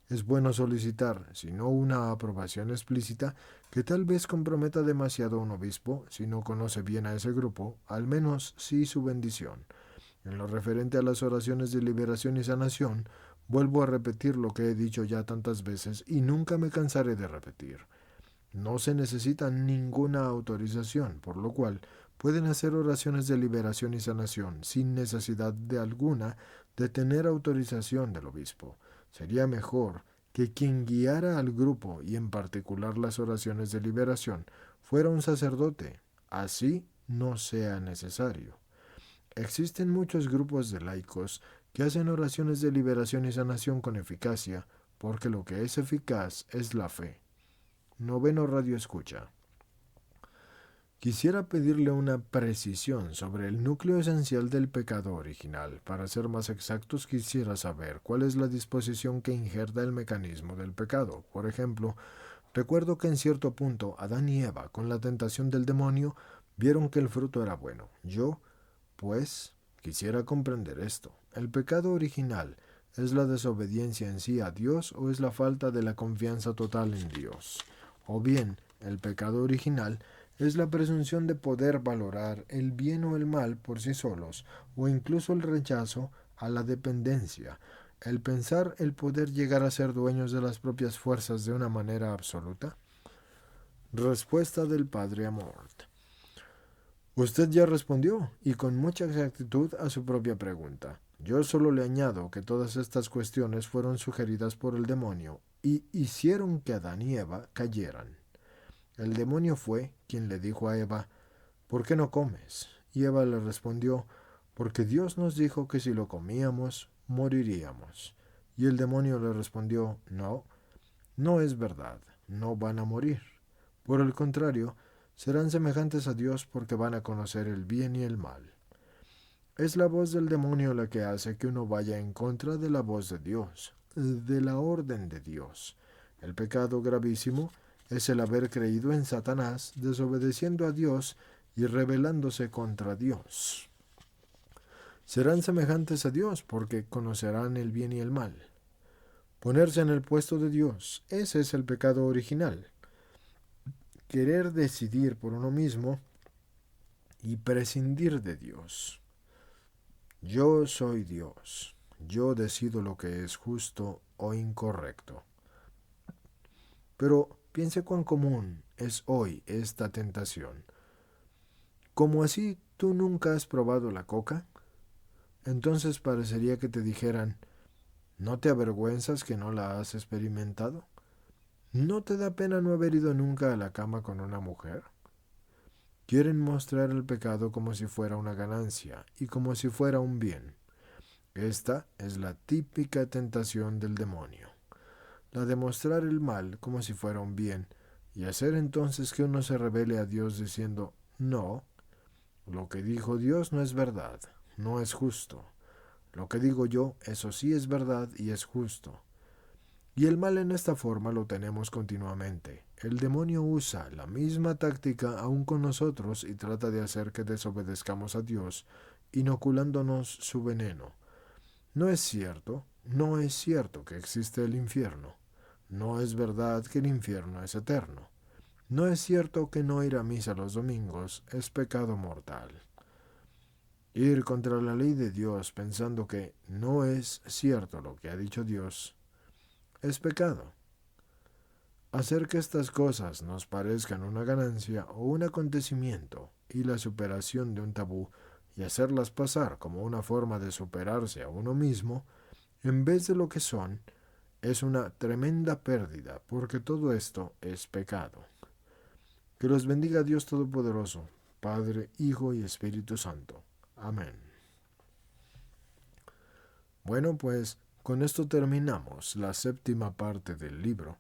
Es bueno solicitar, si no una aprobación explícita, que tal vez comprometa demasiado a un obispo, si no conoce bien a ese grupo, al menos sí su bendición. En lo referente a las oraciones de liberación y sanación, vuelvo a repetir lo que he dicho ya tantas veces y nunca me cansaré de repetir. No se necesita ninguna autorización, por lo cual pueden hacer oraciones de liberación y sanación sin necesidad de alguna de tener autorización del obispo. Sería mejor que quien guiara al grupo y en particular las oraciones de liberación fuera un sacerdote, así no sea necesario. Existen muchos grupos de laicos que hacen oraciones de liberación y sanación con eficacia, porque lo que es eficaz es la fe. Noveno Radio Escucha. Quisiera pedirle una precisión sobre el núcleo esencial del pecado original. Para ser más exactos, quisiera saber cuál es la disposición que injerta el mecanismo del pecado. Por ejemplo, recuerdo que en cierto punto Adán y Eva, con la tentación del demonio, vieron que el fruto era bueno. Yo, pues, quisiera comprender esto. ¿El pecado original es la desobediencia en sí a Dios o es la falta de la confianza total en Dios? O bien, el pecado original es la presunción de poder valorar el bien o el mal por sí solos, o incluso el rechazo a la dependencia, el pensar el poder llegar a ser dueños de las propias fuerzas de una manera absoluta. Respuesta del Padre Amort. Usted ya respondió, y con mucha exactitud, a su propia pregunta. Yo solo le añado que todas estas cuestiones fueron sugeridas por el demonio y hicieron que Adán y Eva cayeran. El demonio fue quien le dijo a Eva, ¿por qué no comes? Y Eva le respondió, porque Dios nos dijo que si lo comíamos, moriríamos. Y el demonio le respondió, no, no es verdad, no van a morir. Por el contrario, serán semejantes a Dios porque van a conocer el bien y el mal. Es la voz del demonio la que hace que uno vaya en contra de la voz de Dios, de la orden de Dios. El pecado gravísimo es el haber creído en Satanás, desobedeciendo a Dios y rebelándose contra Dios. Serán semejantes a Dios porque conocerán el bien y el mal. Ponerse en el puesto de Dios, ese es el pecado original. Querer decidir por uno mismo y prescindir de Dios. Yo soy Dios. Yo decido lo que es justo o incorrecto. Pero piense cuán común es hoy esta tentación. ¿Cómo así tú nunca has probado la coca? Entonces parecería que te dijeran, ¿no te avergüenzas que no la has experimentado? ¿No te da pena no haber ido nunca a la cama con una mujer? Quieren mostrar el pecado como si fuera una ganancia y como si fuera un bien. Esta es la típica tentación del demonio, la de mostrar el mal como si fuera un bien y hacer entonces que uno se revele a Dios diciendo, no, lo que dijo Dios no es verdad, no es justo. Lo que digo yo, eso sí es verdad y es justo. Y el mal en esta forma lo tenemos continuamente. El demonio usa la misma táctica aún con nosotros y trata de hacer que desobedezcamos a Dios, inoculándonos su veneno. No es cierto, no es cierto que existe el infierno. No es verdad que el infierno es eterno. No es cierto que no ir a misa los domingos es pecado mortal. Ir contra la ley de Dios pensando que no es cierto lo que ha dicho Dios es pecado. Hacer que estas cosas nos parezcan una ganancia o un acontecimiento y la superación de un tabú y hacerlas pasar como una forma de superarse a uno mismo en vez de lo que son, es una tremenda pérdida, porque todo esto es pecado. Que los bendiga Dios Todopoderoso, Padre, Hijo y Espíritu Santo. Amén. Bueno, pues con esto terminamos la séptima parte del libro.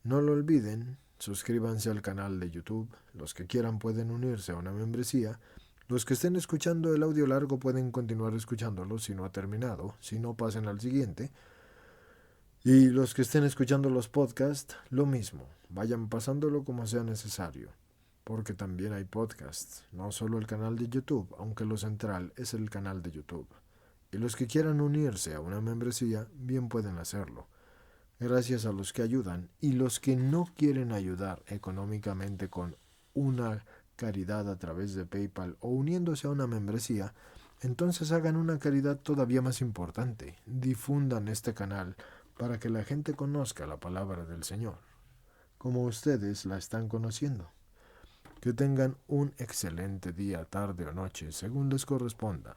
No lo olviden, suscríbanse al canal de YouTube. Los que quieran pueden unirse a una membresía. Los que estén escuchando el audio largo pueden continuar escuchándolo si no ha terminado. Si no, pasen al siguiente. Y los que estén escuchando los podcasts, lo mismo. Vayan pasándolo como sea necesario. Porque también hay podcasts, no solo el canal de YouTube, aunque lo central es el canal de YouTube. Y los que quieran unirse a una membresía, bien pueden hacerlo. Gracias a los que ayudan y los que no quieren ayudar económicamente con una caridad a través de PayPal o uniéndose a una membresía, entonces hagan una caridad todavía más importante. Difundan este canal para que la gente conozca la palabra del Señor, como ustedes la están conociendo. Que tengan un excelente día, tarde o noche, según les corresponda.